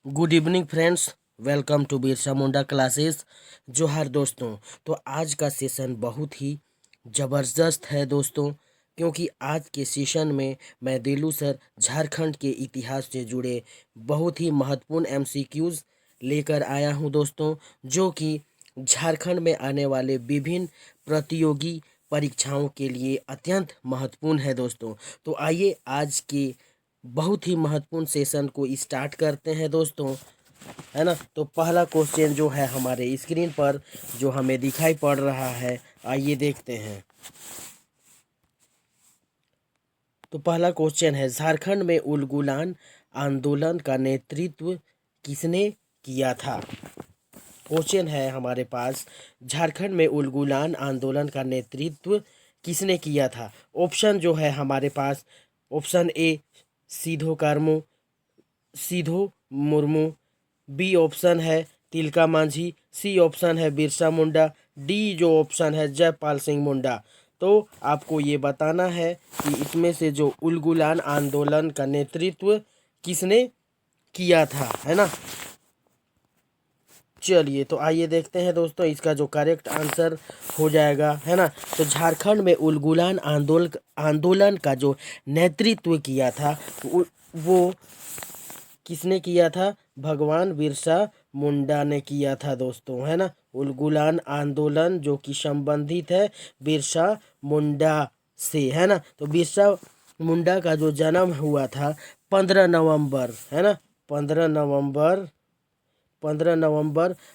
Good evening friends, welcome to Birsa Munda classes. जोहार दोस्तों। तो आज का सेशन बहुत ही ज़बरदस्त है दोस्तों, क्योंकि आज के सेशन में मैं दिलू सर झारखंड के इतिहास से जुड़े बहुत ही महत्वपूर्ण एमसीक्यूज़ लेकर आया हूं दोस्तों, जो कि झारखंड में आने वाले विभिन्न प्रतियोगी परीक्षाओं के लिए अत्यंत महत्वपूर्ण है दोस्तों। तो आइए आज के बहुत ही महत्वपूर्ण सेशन को स्टार्ट करते हैं दोस्तों, है ना। तो पहला क्वेश्चन जो है हमारे स्क्रीन पर जो हमें दिखाई पड़ रहा है, आइए देखते हैं। तो पहला क्वेश्चन है, झारखंड में उलगुलान आंदोलन का नेतृत्व किसने किया था। क्वेश्चन है हमारे पास, झारखंड में उलगुलान आंदोलन का नेतृत्व किसने किया था। ऑप्शन जो है हमारे पास, ऑप्शन ए सिधो मुर्मू, बी ऑप्शन है तिलका मांझी, सी ऑप्शन है बिरसा मुंडा, डी जो ऑप्शन है जयपाल सिंह मुंडा। तो आपको ये बताना है कि इसमें से जो उलगुलान आंदोलन का नेतृत्व किसने किया था, है ना। चलिए तो आइए देखते हैं दोस्तों, इसका जो करेक्ट आंसर हो जाएगा, है ना। तो झारखंड में उलगुलान आंदोलन का जो नेतृत्व किया था वो किसने किया था, भगवान बिरसा मुंडा ने किया था दोस्तों, है ना। उलगुलान आंदोलन जो कि संबंधित है बिरसा मुंडा से, है ना। तो बिरसा मुंडा का जो जन्म हुआ था 15 नवंबर, है ना, 15 नवंबर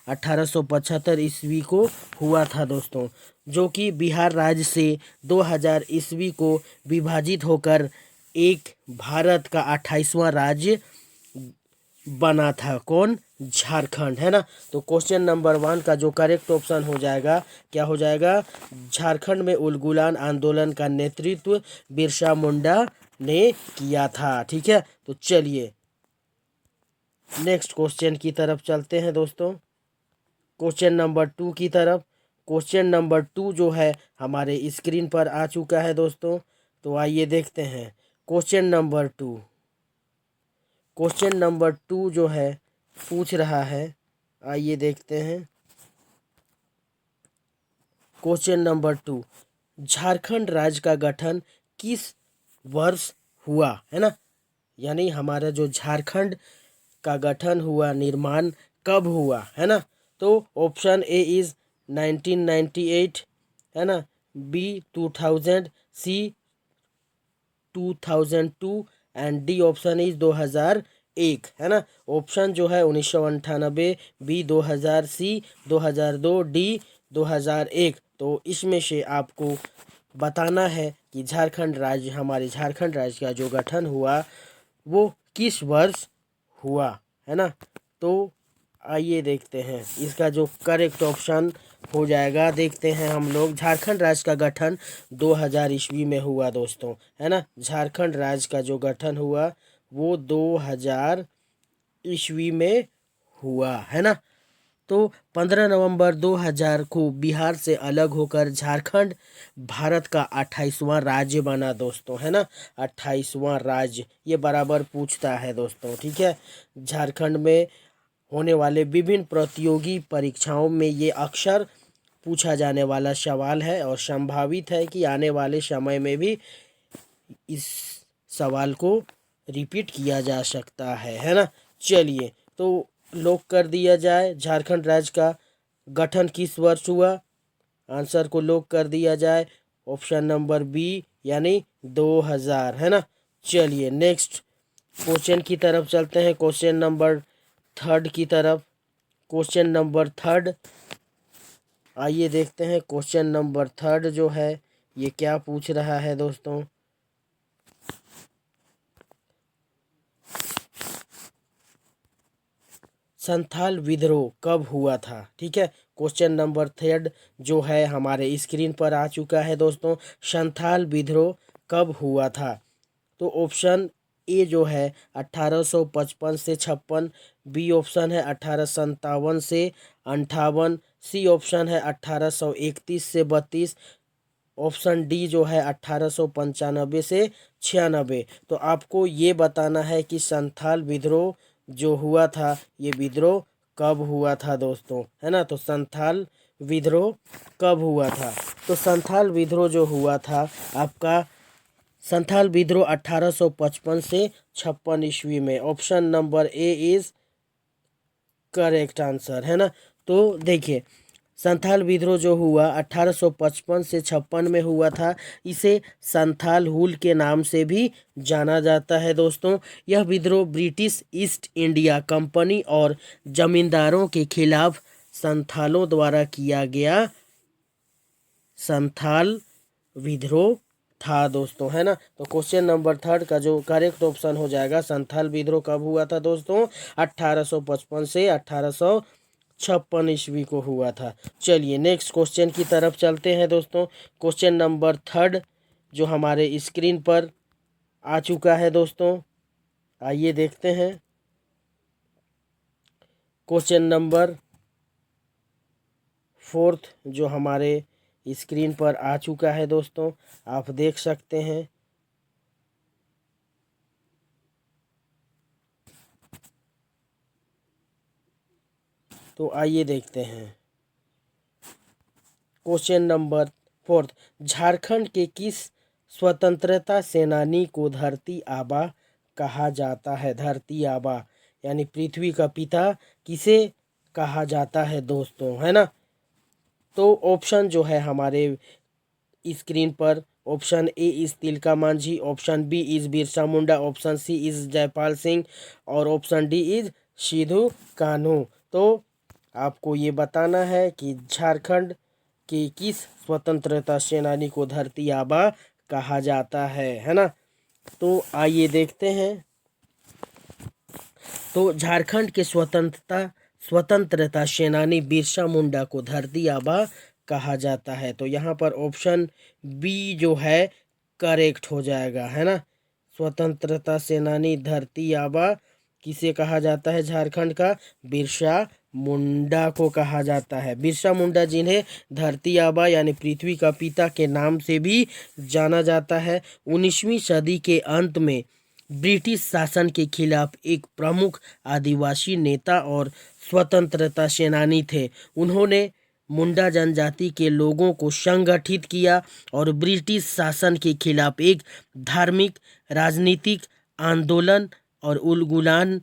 1875 ईस्वी को हुआ था दोस्तों, जो कि बिहार राज्य से 2000 ईस्वी को विभाजित होकर एक भारत का 28वां राज्य बना था। कौन, झारखंड, है ना। तो क्वेश्चन नंबर 1 का जो करेक्ट ऑप्शन हो जाएगा, क्या हो जाएगा, झारखंड में उलगुलान आंदोलन का नेतृत्व बिरसा मुंडा ने किया था। ठीक है, तो चलिए नेक्स्ट क्वेश्चन की तरफ चलते हैं दोस्तों, क्वेश्चन नंबर 2 की तरफ। क्वेश्चन नंबर 2 जो है हमारे स्क्रीन पर आ चुका है दोस्तों, तो आइए देखते हैं। क्वेश्चन नंबर 2 जो है पूछ रहा है, आइए देखते हैं। क्वेश्चन नंबर 2, झारखंड राज्य का गठन किस वर्ष हुआ, है ना। यानी हमारा जो झारखंड का गठन हुआ, निर्माण कब हुआ, है ना। तो ऑप्शन ए इज 1998, है ना, B 2000, C 2002 and D option is 2001, है ना। ऑप्शन जो है 1998, बी 2000, सी 2002, डी 2001। तो इसमें से आपको बताना है कि हमारे झारखंड राज्य का जो गठन हुआ वो किस वर्ष हुआ, है ना। तो आइए देखते हैं, इसका जो करेक्ट ऑप्शन हो जाएगा, देखते हैं हम लोग। झारखंड राज्य का गठन 2000 ईस्वी में हुआ दोस्तों, है ना। झारखंड राज्य का जो गठन हुआ वो 2000 ईस्वी में हुआ, है ना। तो 15 नवंबर 2000 को बिहार से अलग होकर झारखंड भारत का 28वां राज्य बना दोस्तों, है ना। 28वां राज्य ये बराबर पूछता है दोस्तों, ठीक है। झारखंड में होने वाले विभिन्न प्रतियोगी परीक्षाओं में ये अक्सर पूछा जाने वाला सवाल है, और संभावित है कि आने वाले समय में भी इस सवाल को रिपीट किया जा सकता है ना। चलिए तो लॉक कर दिया जाए, झारखंड राज्य का गठन किस वर्ष हुआ, आंसर को लॉक कर दिया जाए, ऑप्शन नंबर बी यानी 2000, है ना। चलिए नेक्स्ट क्वेश्चन की तरफ चलते हैं, क्वेश्चन नंबर 3 की तरफ। क्वेश्चन नंबर 3, आइए देखते हैं क्वेश्चन नंबर 3 जो है ये क्या पूछ रहा है दोस्तों। संथाल विद्रोह कब हुआ था, ठीक है। क्वेश्चन नंबर 3 जो है हमारे स्क्रीन पर आ चुका है दोस्तों, संथाल विद्रोह कब हुआ था। तो ऑप्शन ए जो है 1855 से 56, बी ऑप्शन है 1857 से 58, सी ऑप्शन है 1831 से 32, ऑप्शन डी जो है 1895 से 96। तो आपको ये बताना है कि संथाल विद्रोह जो हुआ था ये विद्रोह कब हुआ था दोस्तों, है ना। तो संथाल विद्रोह कब हुआ था? तो संथाल विद्रोह जो हुआ था आपका, संथाल विद्रोह 1855 से 56 ईस्वी में। Option number A is correct answer, है ना। तो देखिए, संथाल विद्रोह जो हुआ 1855 से 56 में हुआ था। इसे संथाल हुल के नाम से भी जाना जाता है दोस्तों। यह विद्रोह ब्रिटिश ईस्ट इंडिया कंपनी और जमींदारों के खिलाफ संथालों द्वारा किया गया संथाल विद्रोह था दोस्तों, है ना। तो क्वेश्चन नंबर 3 का जो करेक्ट ऑप्शन हो जाएगा, संथाल विद्रोह कब हुआ था दोस्तों? 1855 से 1856 ईस्वी को हुआ था। चलिए नेक्स्ट क्वेश्चन की तरफ चलते हैं दोस्तों। क्वेश्चन नंबर 3 जो हमारे स्क्रीन पर आ चुका है दोस्तों, आइए देखते हैं। क्वेश्चन नंबर 4 जो हमारे स्क्रीन पर आ चुका है दोस्तों, आप देख सकते हैं। तो आइए देखते हैं। क्वेश्चन नंबर 4, झारखंड के किस स्वतंत्रता सेनानी को धरती आबा कहा जाता है? धरती आबा यानी पृथ्वी का पिता किसे कहा जाता है दोस्तों, है ना। तो ऑप्शन जो है हमारे स्क्रीन पर, option A is Tilka Manjhi, option B is Birsa Munda, option C is Jaipal Singh और option D is Sidhu Kanhu. तो आपको ये बताना है कि झारखंड के किस स्वतंत्रता सेनानी को धरती आबा कहा जाता है ना। तो आइए देखते हैं। तो झारखंड के स्वतंत्रता सेनानी बिरसा मुंडा को धरती आबा कहा जाता है। तो यहाँ पर ऑप्शन बी जो है करेक्ट हो जाएगा, है ना। स्वतंत्रता सेनानी धरती आबा किसे कहा जाता है? झारखंड का बिरसा मुंडा को कहा जाता है। बिरसा मुंडा जिन्हें धरती आबा यानी पृथ्वी का पिता के नाम से भी जाना जाता है, 19वीं सदी के अंत में ब्रिटिश शासन के खिलाफ एक प्रमुख आदिवासी नेता और स्वतंत्रता सेनानी थे। उन्होंने मुंडा जनजाति के लोगों को संगठित किया और ब्रिटिश शासन के खिलाफ एक धार्मिक राजनीतिक आंदोलन और उलगुलान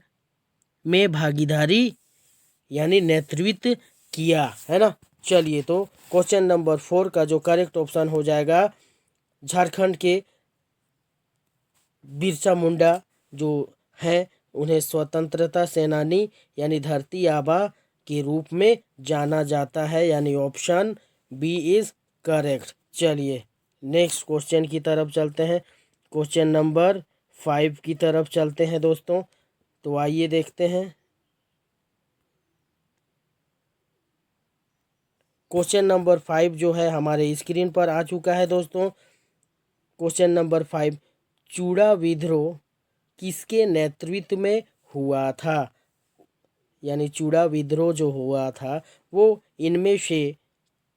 में भागीदारी यानी नेतृत्व किया, है ना। चलिए, तो क्वेश्चन नंबर 4 का जो करेक्ट ऑप्शन हो जाएगा, झारखंड के बिरसा मुंडा जो है उन्हें स्वतंत्रता सेनानी यानी धरती आबा के रूप में जाना जाता है, यानी ऑप्शन बी इज करेक्ट। चलिए नेक्स्ट क्वेश्चन की तरफ चलते हैं। क्वेश्चन नंबर 5 की तरफ चलते हैं दोस्तों। तो आइए देखते हैं। क्वेश्चन नंबर 5 जो है हमारे स्क्रीन पर आ चुका है दोस्तों। क्वेश्चन नंबर 5, चूड़ा विद्रोह किसके नेतृत्व में हुआ था? यानी चूड़ा विद्रोह जो हुआ था वो इनमें से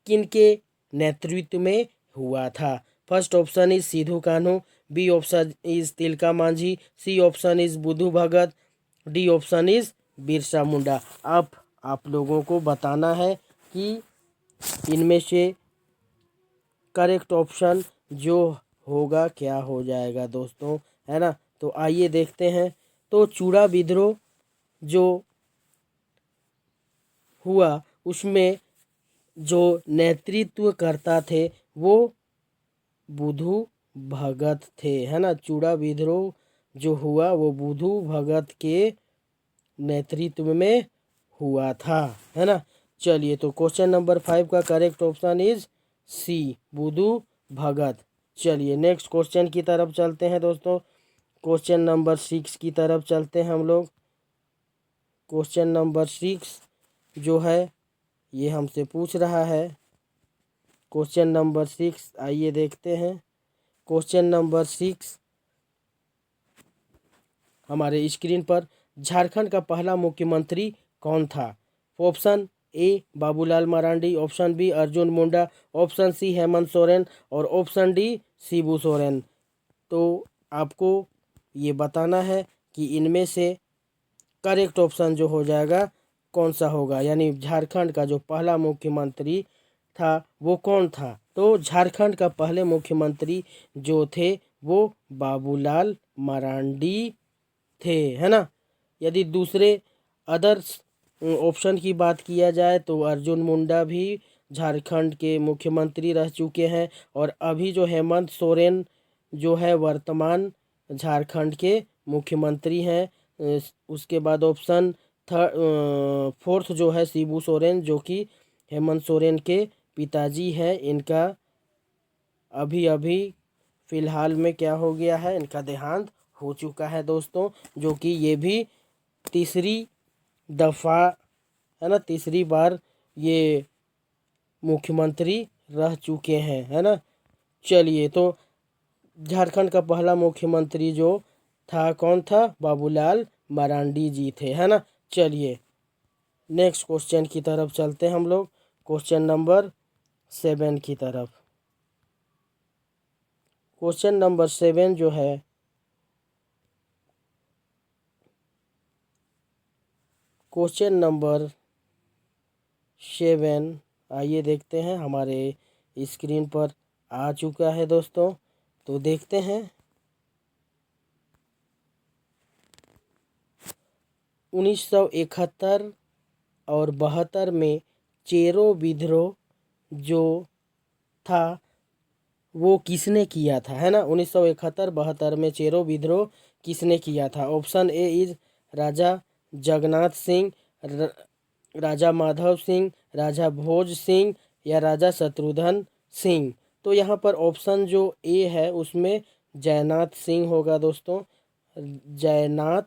किनके नेतृत्व में हुआ था? First option is Sidhu Kanhu, B option is Tilka Manjhi, C option is Buddhu Bhagat, D option is Birsa Munda. अब आप लोगों को बताना है कि इनमें से करेक्ट ऑप्शन जो होगा क्या हो जाएगा दोस्तों, है ना। तो आइए देखते हैं। तो चूड़ा विद्रोह जो हुआ उसमें जो नेतृत्व करता थे वो बुद्धू भगत थे, है ना। चूड़ा विद्रोह जो हुआ वो बुद्धू भगत के नेतृत्व में हुआ था, है ना। चलिए, तो क्वेश्चन नंबर 5 का करेक्ट ऑप्शन इज सी, बुद्धू भगत। चलिए नेक्स्ट क्वेश्चन की तरफ चलते हैं दोस्तों। क्वेश्चन नंबर 6 की तरफ चलते हैं हम लोग। क्वेश्चन नंबर 6 जो है ये हमसे पूछ रहा है। क्वेश्चन नंबर 6 आइए देखते हैं। क्वेश्चन नंबर 6 हमारे स्क्रीन पर, झारखंड का पहला मुख्यमंत्री कौन था? Option A Babulal Marandi, option B Arjun Munda, option C Hemant Soren और ऑप्शन डी शिबू सोरेन। तो आपको ये बताना है कि इनमें से करेक्ट ऑप्शन जो हो जाएगा कौन सा होगा, यानी झारखंड का जो पहला मुख्यमंत्री था वो कौन था। तो झारखंड का पहले मुख्यमंत्री जो थे वो बाबूलाल मरांडी थे, है ना। यदि दूसरे अदर्स ऑप्शन की बात किया जाए तो अर्जुन मुंडा भी झारखंड के मुख्यमंत्री रह चुके हैं, और अभी जो हेमंत सोरेन जो है वर्तमान झारखंड के मुख्यमंत्री हैं। उसके बाद ऑप्शन फोर्थ जो है शिबू सोरेन, जो कि हेमंत सोरेन के पिताजी हैं। इनका अभी अभी फिलहाल में क्या हो गया है, इनका देहांत हो चुका है दोस्तों, जो कि ये भी तीसरी दफ़ा, है ना, तीसरी बार ये मुख्यमंत्री रह चुके हैं, है ना। चलिए, तो झारखंड का पहला मुख्यमंत्री जो था कौन था, बाबूलाल मरांडी जी थे, है ना। चलिए नेक्स्ट क्वेश्चन की तरफ चलते हैं हम लोग, क्वेश्चन नंबर 7 की तरफ। क्वेश्चन नंबर 7 जो है, क्वेश्चन नंबर 7 आइए देखते हैं, हमारे स्क्रीन पर आ चुका है दोस्तों। तो देखते हैं, 1971 और 72 में चेरो विद्रोह जो था वो किसने किया था, है ना। 1971-72 में चेरो विद्रोह किसने किया था। ऑप्शन ए इज राजा जगन्नाथ सिंह, राजा माधव सिंह, राजा भोज सिंह, या राजा शत्रुघ्न सिंह। तो यहाँ पर ऑप्शन जो ए है उसमें जयनाथ सिंह होगा दोस्तों, जयनाथ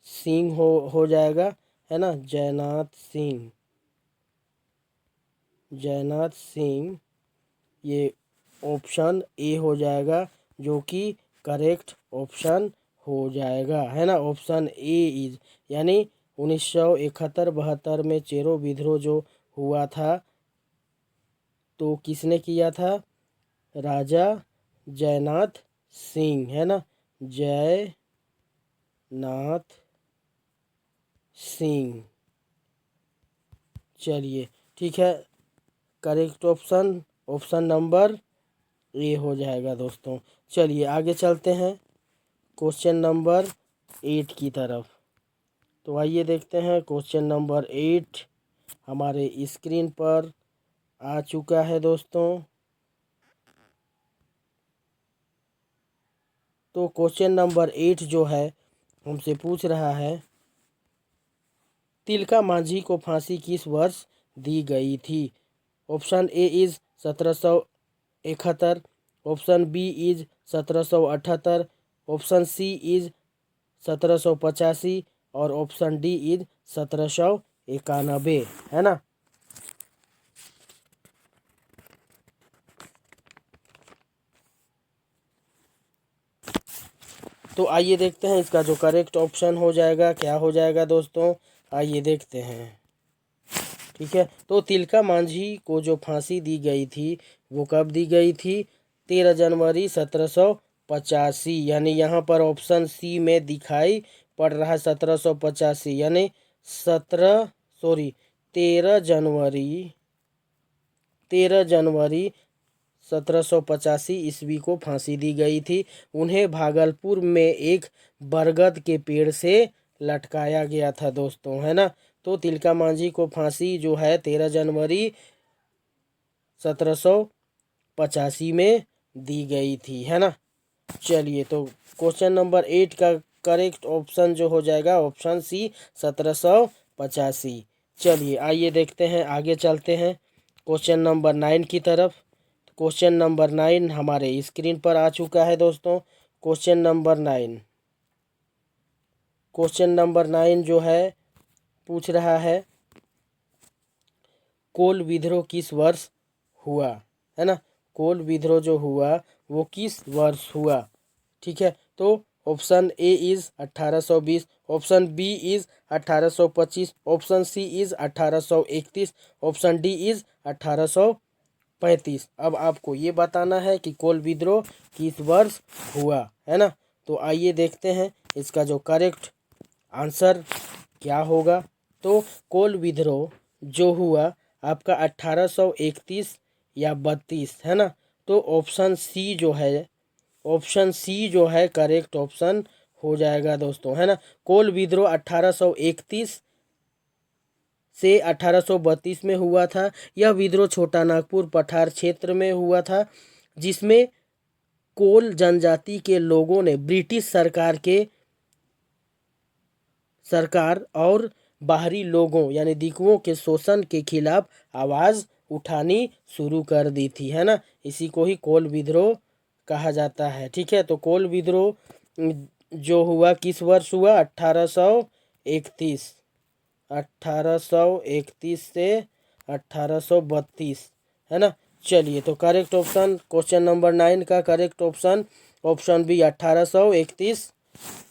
सिंह हो जाएगा, है ना। जयनाथ सिंह, जयनाथ सिंह, ये ऑप्शन ए हो जाएगा, जो कि करेक्ट ऑप्शन हो जाएगा, है ना। ऑप्शन ए इज, यानी 1971-72 में चेरो विद्रोह जो हुआ था तो किसने किया था, राजा जयनाथ सिंह, है ना, जयनाथ सिंह। चलिए ठीक है, correct option option number A हो जाएगा दोस्तों। चलिए आगे चलते हैं क्वेश्चन नंबर 8 की तरफ। तो आइए देखते हैं, क्वेश्चन नंबर 8 हमारे स्क्रीन पर आ चुका है दोस्तों। तो क्वेश्चन नंबर 8 जो है हमसे पूछ रहा है, तिलका मांझी को फांसी किस वर्ष दी गई थी। Option A is 1771, option B is 1778, option C is 1785, और ऑप्शन डी इज 1791, है ना। तो आइए देखते हैं इसका जो करेक्ट ऑप्शन हो जाएगा क्या हो जाएगा दोस्तों, आइए देखते हैं। ठीक है, तो तिलका मांझी को जो फांसी दी गई थी वो कब दी गई थी, 13 जनवरी 1785, यानी यहाँ पर ऑप्शन सी में दिखाई पड़ रहा है 1785, यानी 13 जनवरी 1785 ईस्वी को फांसी दी गई थी। उन्हें भागलपुर में एक बरगद के पेड़ से लटकाया गया था दोस्तों, है ना। तो तिलका मांझी को फांसी जो है 13 जनवरी 1785 में दी गई थी, है ना। चलिए, तो क्वेश्चन नंबर 8 का करेक्ट ऑप्शन जो हो जाएगा ऑप्शन सी 1785। चलिए आइए देखते हैं, आगे चलते हैं क्वेश्चन नंबर 9 की तरफ। क्वेश्चन नंबर 9 हमारे स्क्रीन पर आ चुका है दोस्तों। क्वेश्चन नंबर 9, क्वेश्चन नंबर 9 जो है पूछ रहा है, कोल विद्रोह किस वर्ष हुआ, है ना। कोल विद्रोह जो हुआ वो किस वर्ष हुआ। ठीक है, तो option A is 1820, option B is 1825, option C is 1831, option D is 1835। अब आपको ये बताना है कि कोल विद्रोह किस वर्ष हुआ, है ना। तो आइए देखते हैं इसका जो करेक्ट आंसर क्या होगा? तो कोल विद्रोह जो हुआ आपका 1831 या 32, है ना। तो ऑप्शन सी जो है करेक्ट ऑप्शन हो जाएगा दोस्तों, है ना। कोल विद्रोह 1831 से 1832 में हुआ था। यह विद्रोह छोटा नागपुर पठार क्षेत्र में हुआ था, जिसमें कोल जनजाति के लोगों ने ब्रिटिश सरकार और बाहरी लोगों यानी दिकुओं के शोषण के खिलाफ आवाज़ उठानी शुरू कर दी थी, है ना। इसी को ही कोल विद्रोह कहा जाता है। ठीक है, तो कोल विद्रोह जो हुआ किस वर्ष हुआ? 1831, 1831 से 1832, है ना। चलिए, तो करेक्ट ऑप्शन क्वेश्चन नंबर 9 का करेक्ट ऑप्शन ऑप्शन बी 1831।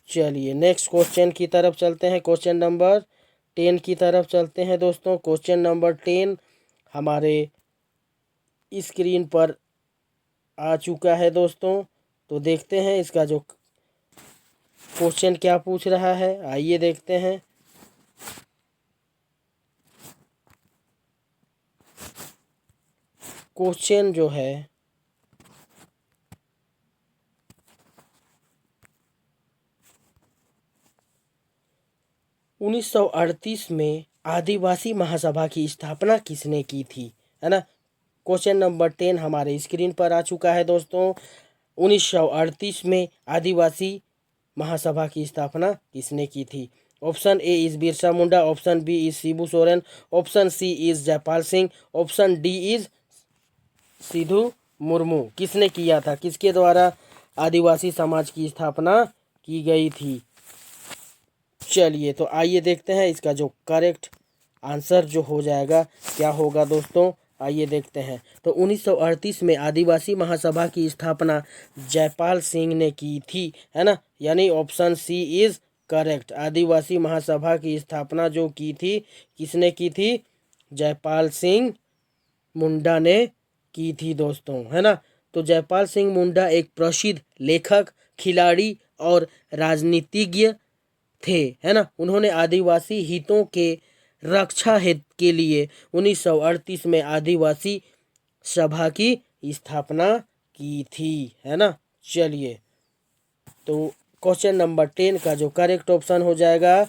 चलिए नेक्स्ट क्वेश्चन की तरफ चलते हैं, क्वेश्चन नंबर 10 की तरफ चलते हैं दोस्तों। क्वेश्चन नंबर 10 हमारे स्क्रीन पर आ चुका है दोस्तों। तो देखते हैं इसका जो क्वेश्चन क्या पूछ रहा है, आइए देखते हैं। क्वेश्चन जो है 1938 में आदिवासी महासभा की स्थापना किसने की थी, है ना। क्वेश्चन नंबर 10 हमारे स्क्रीन पर आ चुका है दोस्तों। 1938 में आदिवासी महासभा की स्थापना किसने की थी? Option A is Birsa Munda, option B is Shibu Soren, option C is Jaipal Singh, option D is Sidhu Murmu. किसने किया था? किसके द्वारा आदिवासी समाज की स्थापना की गई थी? चलिए, तो आइए देखते हैं इसका जो करेक्ट आंसर जो हो जाएगा क्या होगा दोस्तों, आइए देखते हैं। तो 1938 में आदिवासी महासभा की स्थापना जयपाल सिंह ने की थी, है ना। यानी ऑप्शन सी इज करेक्ट। आदिवासी महासभा की स्थापना जो की थी, किसने की थी? जयपाल सिंह मुंडा ने की थी दोस्तों, है ना। तो जयपाल सिंह मुंडा एक प्रसिद्ध लेखक, खिलाड़ी और राजनीतिज्ञ थे, है ना। उन्होंने आदिवासी हितों के रक्षा हित के लिए 1938 में आदिवासी सभा की स्थापना की थी, है ना। चलिए, तो क्वेश्चन नंबर 10 का जो करेक्ट ऑप्शन हो जाएगा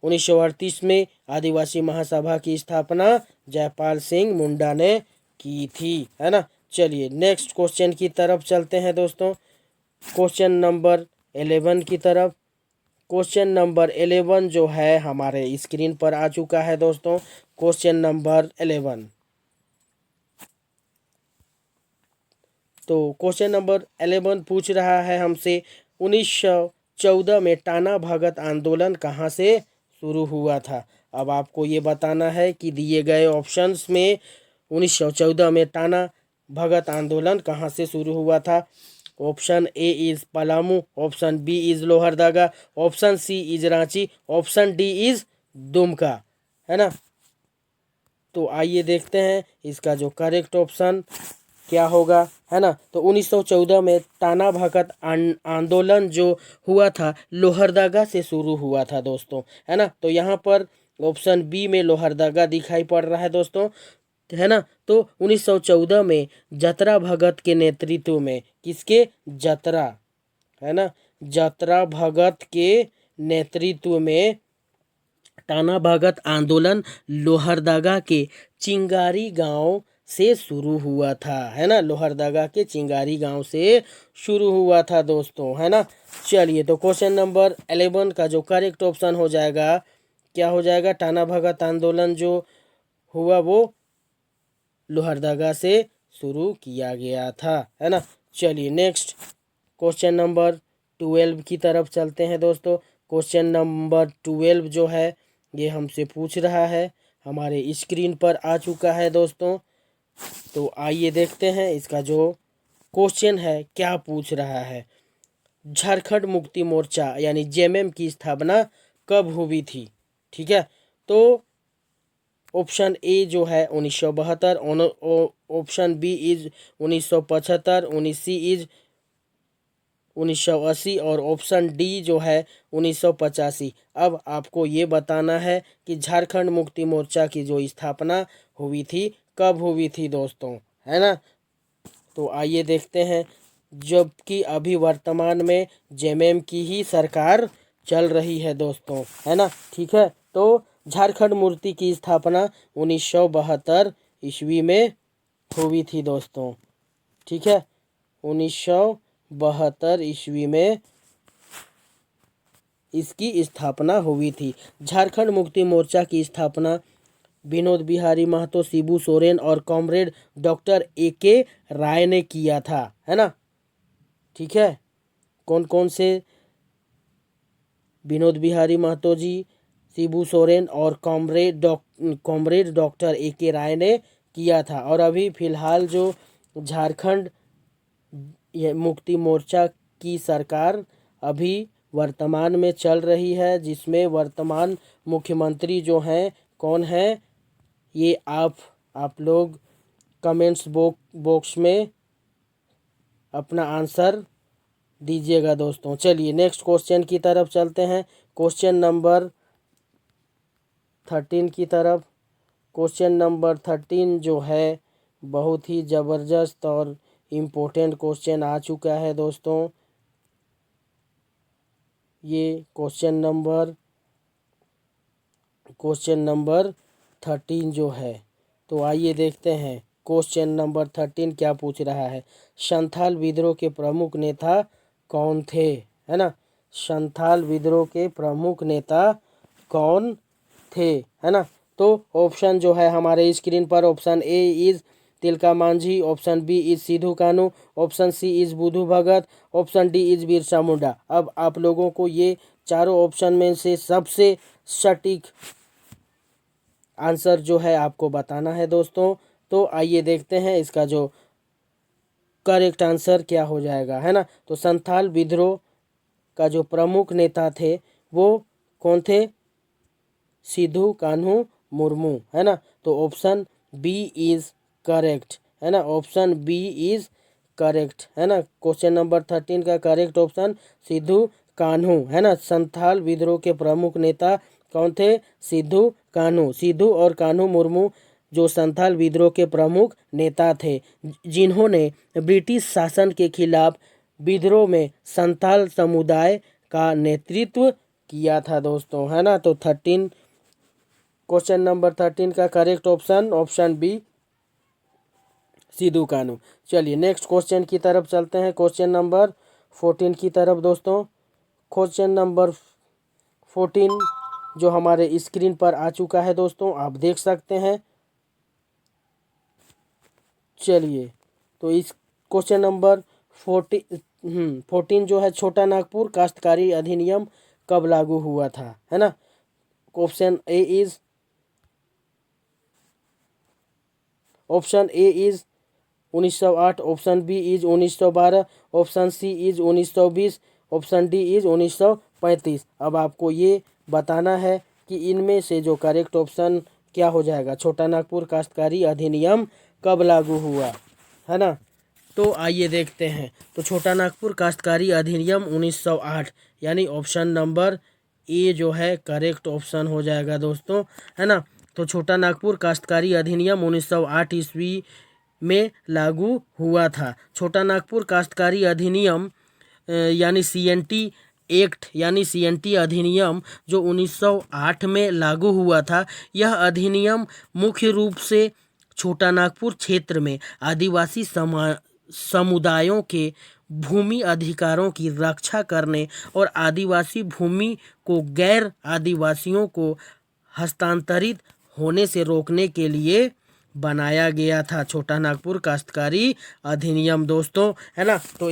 1938 में आदिवासी महासभा की स्थापना जयपाल सिंह मुंडा ने की थी, है ना। चलिए नेक्स्ट क्वेश्चन की तरफ चलते हैं दोस्तों, क्वेश्चन नंबर 11 की तरफ। क्वेश्चन नंबर 11 जो है हमारे स्क्रीन पर आ चुका है दोस्तों। क्वेश्चन नंबर 11, तो क्वेश्चन नंबर 11 पूछ रहा है हमसे 1914 में टाना भगत आंदोलन कहाँ से शुरू हुआ था। अब आपको ये बताना है कि दिए गए ऑप्शंस में 1914 में टाना भगत आंदोलन कहाँ से शुरू हुआ था। Option A is Palamu, option B is Lohardaga, option C is Ranchi, option D is Dumka, है ना। तो आइए देखते हैं इसका जो करेक्ट ऑप्शन क्या होगा, है ना। तो 1914 में टाना भगत आंदोलन जो हुआ था लोहरदगा से शुरू हुआ था दोस्तों, है ना। तो यहाँ पर ऑप्शन बी में लोहरदगा दिखाई पड़ रहा है दोस्तों, है ना। तो 1914 में जतरा भगत के नेतृत्व में, किसके? जतरा, है ना, जतरा भगत के नेतृत्व में टाना भगत आंदोलन लोहरदगा के चिंगारी गांव से शुरू हुआ था, है ना। लोहरदगा के चिंगारी गांव से शुरू हुआ था दोस्तों, है ना। चलिए, तो क्वेश्चन नंबर 11 का जो करेक्ट ऑप्शन हो जाएगा क्या हो जाएगा? टाना भगत आंदोलन जो हुआ वो लोहरदगा से शुरू किया गया था, है ना। चलिए नेक्स्ट क्वेश्चन नंबर 12 की तरफ चलते हैं दोस्तों। क्वेश्चन नंबर 12 जो है ये हमसे पूछ रहा है, हमारे स्क्रीन पर आ चुका है दोस्तों। तो आइए देखते हैं इसका जो क्वेश्चन है क्या पूछ रहा है। झारखंड मुक्ति मोर्चा यानी जेएमएम की स्थापना कब हुई थी? ठीक है, तो ऑप्शन ए जो है 1972, option B is 1975, 19 C is 1980 और ऑप्शन डी जो है 1985। अब आपको ये बताना है कि झारखंड मुक्ति मोर्चा की जो स्थापना हुई थी कब हुई थी दोस्तों, है ना। तो आइए देखते हैं। जबकि अभी वर्तमान में जेएमएम की ही सरकार चल रही है दोस्तों, है ना। ठीक है, तो झारखंड मूर्ति की स्थापना 1972 ईस्वी में हुई थी दोस्तों। ठीक है, 1972 ईस्वी में इसकी स्थापना हुई थी। झारखंड मुक्ति मोर्चा की स्थापना विनोद बिहारी महतो, शिबू सोरेन और कॉमरेड डॉक्टर ए.के. राय ने किया था, है ना। ठीक है, कौन कौन से? विनोद बिहारी महतो जी, शिबू सोरेन और कॉमरेड डॉक्टर ए.के. राय ने किया था। और अभी फिलहाल जो झारखंड मुक्ति मोर्चा की सरकार अभी वर्तमान में चल रही है, जिसमें वर्तमान मुख्यमंत्री जो हैं कौन है, ये आप लोग कमेंट्स बॉक्स में अपना आंसर दीजिएगा दोस्तों। चलिए नेक्स्ट क्वेश्चन की तरफ चलते हैं, क्वेश्चन नंबर 13 की तरफ। क्वेश्चन नंबर 13 जो है बहुत ही ज़बरदस्त और इम्पोर्टेंट क्वेश्चन आ चुका है दोस्तों। ये क्वेश्चन नंबर 13 जो है, तो आइए देखते हैं क्वेश्चन नंबर 13 क्या पूछ रहा है। संथाल विद्रोह के प्रमुख नेता कौन थे, है ना। संथाल विद्रोह के प्रमुख नेता कौन थे, है ना। तो ऑप्शन जो है हमारे स्क्रीन पर, option A is Tilka Manjhi, option B is Sidhu Kanhu, option C is Budhu Bhagat, option D is Birsa Munda. अब आप लोगों को ये चारों ऑप्शन में से सबसे सटीक आंसर जो है आपको बताना है दोस्तों। तो आइए देखते हैं इसका जो करेक्ट आंसर क्या हो जाएगा, है ना। तो संथाल विद्रोह का जो प्रमुख नेता थे वो कौन थे? सिद्धू कान्हू मुर्मू, है ना। तो ऑप्शन बी इज करेक्ट, है ना। ऑप्शन बी इज करेक्ट, है ना। क्वेश्चन नंबर 13 का करेक्ट ऑप्शन सिद्धू कान्हू, है ना। संथाल विद्रोह के प्रमुख नेता कौन थे? सिद्धू कान्हू। सिद्धू और कान्हू मुर्मू जो संथाल विद्रोह के प्रमुख नेता थे, जिन्होंने ब्रिटिश शासन के खिलाफ विद्रोह में संथाल समुदाय का नेतृत्व किया था दोस्तों, है ना। तो 13 क्वेश्चन नंबर 13 का करेक्ट ऑप्शन बी सिद्धू कानू। चलिए नेक्स्ट क्वेश्चन की तरफ चलते हैं, क्वेश्चन नंबर 14 की तरफ दोस्तों। क्वेश्चन नंबर 14 जो हमारे स्क्रीन पर आ चुका है दोस्तों, आप देख सकते हैं। चलिए, तो इस क्वेश्चन नंबर 14 जो है, छोटा नागपुर काश्तकारी अधिनियम कब लागू हुआ था, है ना। Option A is 1908, option B is 1912, option C is 1920, option D is 1935। अब आपको ये बताना है कि इनमें से जो करेक्ट ऑप्शन क्या हो जाएगा। छोटा नागपुर काश्तकारी अधिनियम कब लागू हुआ, है ना। तो आइए देखते हैं। तो छोटा नागपुर काश्तकारी अधिनियम 1908, यानी ऑप्शन नंबर ए जो है करेक्ट ऑप्शन हो जाएगा दोस्तों, है ना। तो छोटा नागपुर काश्तकारी अधिनियम 1908 ईस्वी में लागू हुआ था। छोटा नागपुर काश्तकारी अधिनियम यानी सीएनटी एक्ट यानी सीएनटी अधिनियम जो 1908 में लागू हुआ था, यह अधिनियम मुख्य रूप से छोटा नागपुर क्षेत्र में आदिवासी समुदायों के भूमि अधिकारों की रक्षा करने और आदिवासी भूमि को गैर आदिवासियों को हस्तांतरित होने से रोकने के लिए बनाया गया था। छोटा नागपुर काश्तकारी अधिनियम दोस्तों, है ना। तो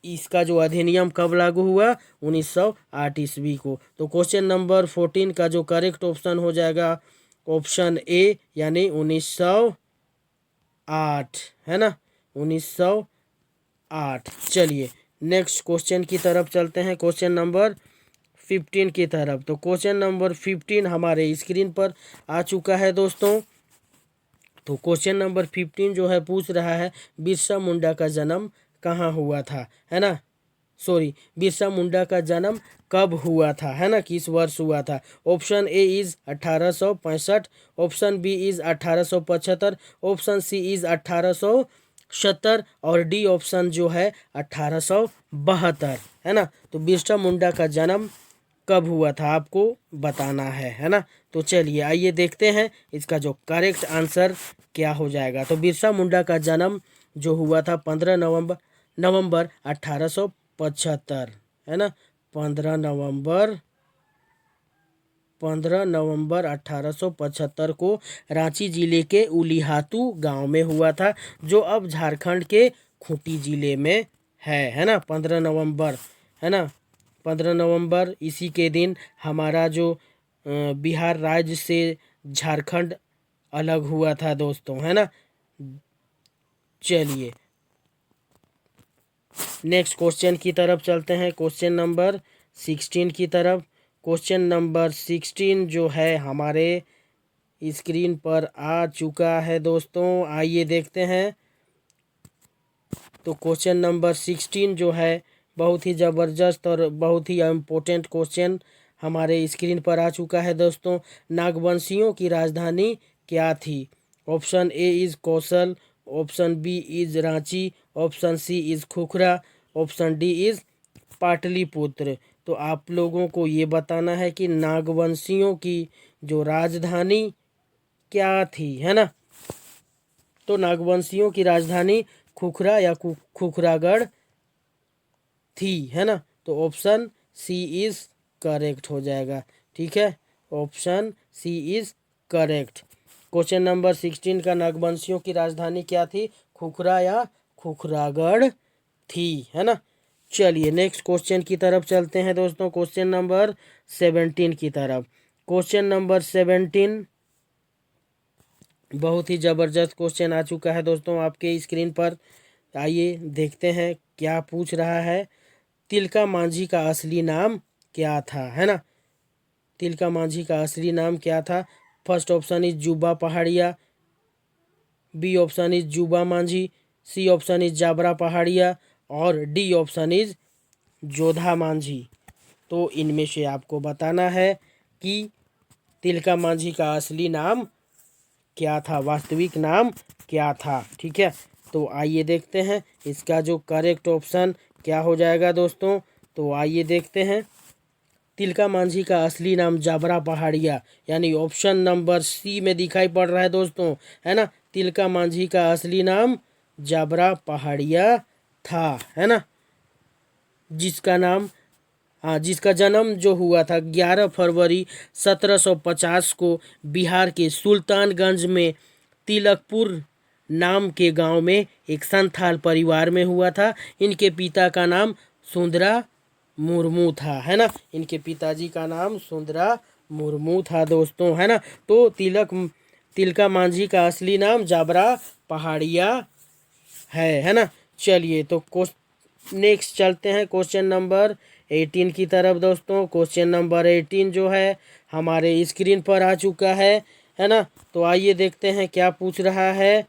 इसका जो अधिनियम कब लागू हुआ? 1908 ईस्वी को। तो क्वेश्चन नंबर 14 का जो करेक्ट ऑप्शन हो जाएगा ऑप्शन ए, यानी 1908, है ना, 1908। चलिए नेक्स्ट क्वेश्चन की तरफ चलते हैं, क्वेश्चन नंबर 15 की तरफ। तो क्वेश्चन नंबर 15 हमारे स्क्रीन पर आ चुका है दोस्तों। तो क्वेश्चन नंबर 15 जो है पूछ रहा है बिरसा मुंडा का जन्म कहाँ हुआ था, है ना, सॉरी, बिरसा मुंडा का जन्म कब हुआ था, है ना, किस वर्ष हुआ था। Option A is 1865, option B is 1875, option C is 1870 और डी ऑप्शन जो है 1872, है ना। तो बिरसा मुंडा का जन्म कब हुआ था आपको बताना है ना। तो चलिए आइए देखते हैं इसका जो करेक्ट आंसर क्या हो जाएगा। तो बिरसा मुंडा का जन्म जो हुआ था 15 नवंबर 1875, है ना, 15 नवंबर 1875 को रांची जिले के उलिहातू गांव में हुआ था, जो अब झारखंड के खूंटी जिले में है ना। 15 नवंबर, है ना, 15 नवंबर इसी के दिन हमारा जो बिहार राज्य से झारखंड अलग हुआ था दोस्तों, है ना। चलिए नेक्स्ट क्वेश्चन की तरफ चलते हैं, क्वेश्चन नंबर 16 की तरफ। क्वेश्चन नंबर 16 जो है हमारे स्क्रीन पर आ चुका है दोस्तों, आइए देखते हैं। तो क्वेश्चन नंबर 16 जो है बहुत ही ज़बरदस्त और बहुत ही इम्पोर्टेंट क्वेश्चन हमारे स्क्रीन पर आ चुका है दोस्तों। नागवंशियों की राजधानी क्या थी। Option A is Kaushal, option B is Ranchi, option C is Khukhra, option D is Pataliputra. तो आप लोगों को ये बताना है कि नागवंशियों की जो राजधानी क्या थी, है ना। तो नागवंशियों की राजधानी खुखरा या खुखरागढ़ थी, है ना। तो ऑप्शन सी इज करेक्ट हो जाएगा, ठीक है, option C is correct. Question number 16 का नागवंशियों की राजधानी क्या थी, खुखरा या खुखरागढ़ थी, है ना। चलिए नेक्स्ट क्वेश्चन की तरफ चलते हैं दोस्तों, क्वेश्चन नंबर 17 की तरफ। क्वेश्चन नंबर 17 बहुत ही ज़बरदस्त क्वेश्चन आ चुका है दोस्तों आपके स्क्रीन पर। आइए देखते हैं क्या पूछ रहा है। तिलका मांझी का असली नाम क्या था, है ना। तिलका मांझी का असली नाम क्या था। फर्स्ट ऑप्शन इज जुबा पहाड़िया, बी ऑप्शन इज जुबा मांझी, सी ऑप्शन इज जाबरा पहाड़िया और D option is Jodha Manjhi. तो इनमें से आपको बताना है कि तिलका मांझी का असली नाम क्या था, वास्तविक नाम क्या था, ठीक है। तो आइए देखते हैं इसका जो करेक्ट ऑप्शन क्या हो जाएगा दोस्तों। तो आइए देखते हैं, तिलका मांझी का असली नाम जाबरा पहाड़िया, यानी ऑप्शन नंबर सी में दिखाई पड़ रहा है दोस्तों, है ना। तिलका मांझी का असली नाम जाबरा पहाड़िया था, है ना, जिसका नाम, हाँ, जिसका जन्म जो हुआ था 11 फरवरी 1750 को बिहार के सुल्तानगंज में तिलकपुर नाम के गांव में एक संथाल परिवार में हुआ था। इनके पिता का नाम सुंदरा मुर्मू था, है ना, इनके पिताजी का नाम सुंदरा मुर्मू था दोस्तों, है ना। तो तिलका मांझी का असली नाम जाबरा पहाड़िया है ना। चलिए तो नेक्स्ट चलते हैं क्वेश्चन नंबर 18 की तरफ दोस्तों। क्वेश्चन नंबर 18 जो है हमारे स्क्रीन पर आ चुका है ना। तो आइए देखते हैं क्या पूछ रहा है।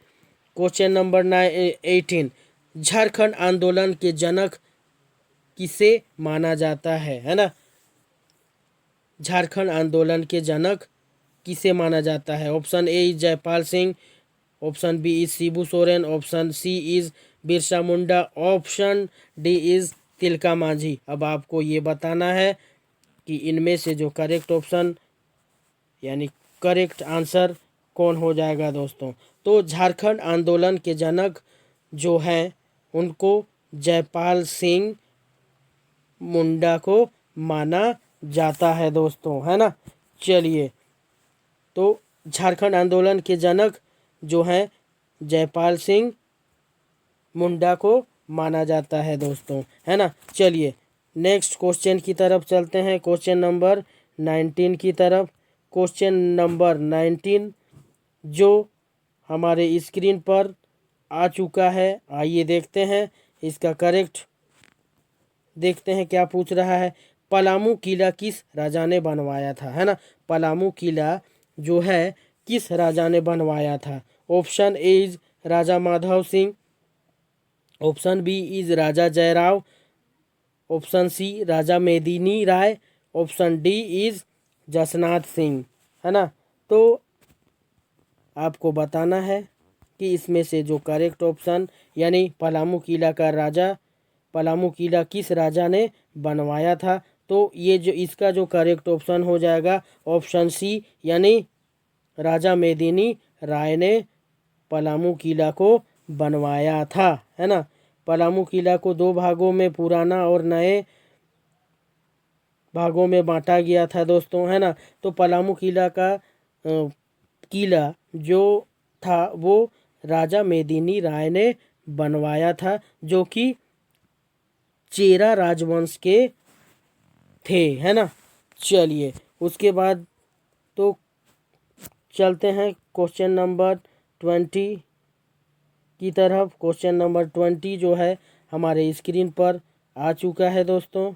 क्वेश्चन नंबर 18, झारखंड आंदोलन के जनक किसे माना जाता है ना। झारखंड आंदोलन के जनक किसे माना जाता है। Option A is Jaipal Singh, option B is Shibu Soren, option C is Birsa Munda, option D is Tilka Manjhi. अब आपको ये बताना है कि इनमें से जो करेक्ट ऑप्शन यानी करेक्ट आंसर कौन हो जाएगा दोस्तों। तो झारखंड आंदोलन के जनक जो हैं उनको जयपाल सिंह मुंडा को माना जाता है दोस्तों, है ना। चलिए तो झारखंड आंदोलन के जनक जो हैं जयपाल सिंह मुंडा को माना जाता है दोस्तों, है ना। चलिए नेक्स्ट क्वेश्चन की तरफ चलते हैं, क्वेश्चन नंबर 19 की तरफ। क्वेश्चन नंबर 19 जो हमारे स्क्रीन पर आ चुका है, आइए देखते हैं इसका करेक्ट, देखते हैं क्या पूछ रहा है। पलामू किला किस राजा ने बनवाया था, है ना। पलामू किला जो है किस राजा ने बनवाया था। Option A is Raja Madhav Singh, option B is Raja Jayrao, option C Raja Medini Rai, option D is Jasnath Singh, है ना। तो आपको बताना है कि इसमें से जो करेक्ट ऑप्शन यानी पलामू किला का राजा, पलामू किला किस राजा ने बनवाया था। तो ये जो इसका जो करेक्ट ऑप्शन हो जाएगा ऑप्शन सी यानी राजा मेदिनी राय ने पलामू किला को बनवाया था, है ना। पलामू किला को दो भागों में, पुराना और नए भागों में बांटा गया था दोस्तों, है ना। तो पलामू किला का किला जो था वो राजा मेदिनी राय ने बनवाया था, जो कि चेरा राजवंश के थे, है ना। चलिए उसके बाद तो चलते हैं क्वेश्चन नंबर 20 की तरफ। क्वेश्चन नंबर 20 जो है हमारे स्क्रीन पर आ चुका है दोस्तों।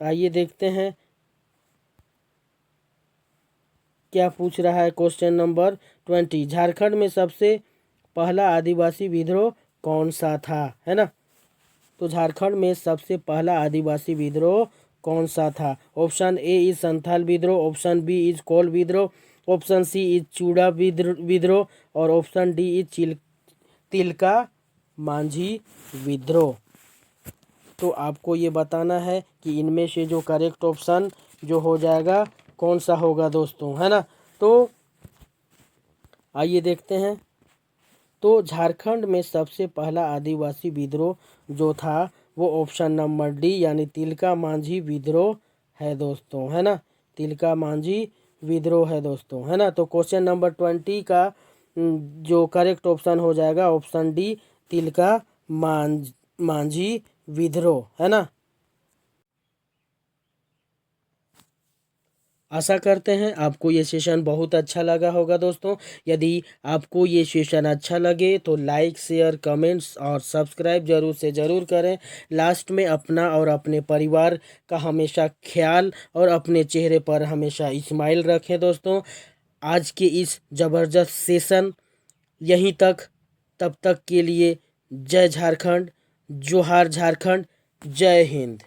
आइए देखते हैं क्या पूछ रहा है। क्वेश्चन नंबर 20, झारखंड में सबसे पहला आदिवासी विद्रोह कौन सा था, है ना। तो झारखंड में सबसे पहला आदिवासी विद्रोह कौन सा था। ऑप्शन ए इज संथाल विद्रोह, ऑप्शन बी इज कोल विद्रोह, ऑप्शन सी इज चूड़ा विद्रोह और option D is Tilka Manjhi विद्रोह। तो आपको ये बताना है कि इनमें से जो करेक्ट ऑप्शन जो हो जाएगा कौन सा होगा दोस्तों, है ना। तो आइए देखते हैं। तो झारखंड में सबसे पहला आदिवासी विद्रोह जो था वो ऑप्शन नंबर डी यानी तिलका मांझी विद्रोह है दोस्तों, है ना। तिलका मांझी विद्रोह है दोस्तों, है ना। तो क्वेश्चन नंबर 20 का जो करेक्ट ऑप्शन हो जाएगा ऑप्शन डी तिलका मांझी विद्रोह, है ना। आशा करते हैं आपको ये सेशन बहुत अच्छा लगा होगा दोस्तों। यदि आपको ये सेशन अच्छा लगे तो लाइक, शेयर, कमेंट्स और सब्सक्राइब ज़रूर से ज़रूर करें। लास्ट में अपना और अपने परिवार का हमेशा ख्याल और अपने चेहरे पर हमेशा स्माइल रखें दोस्तों। आज के इस ज़बरदस्त सेशन यहीं तक। तब तक के लिए जय झारखंड, जोहार झारखंड, जय हिंद।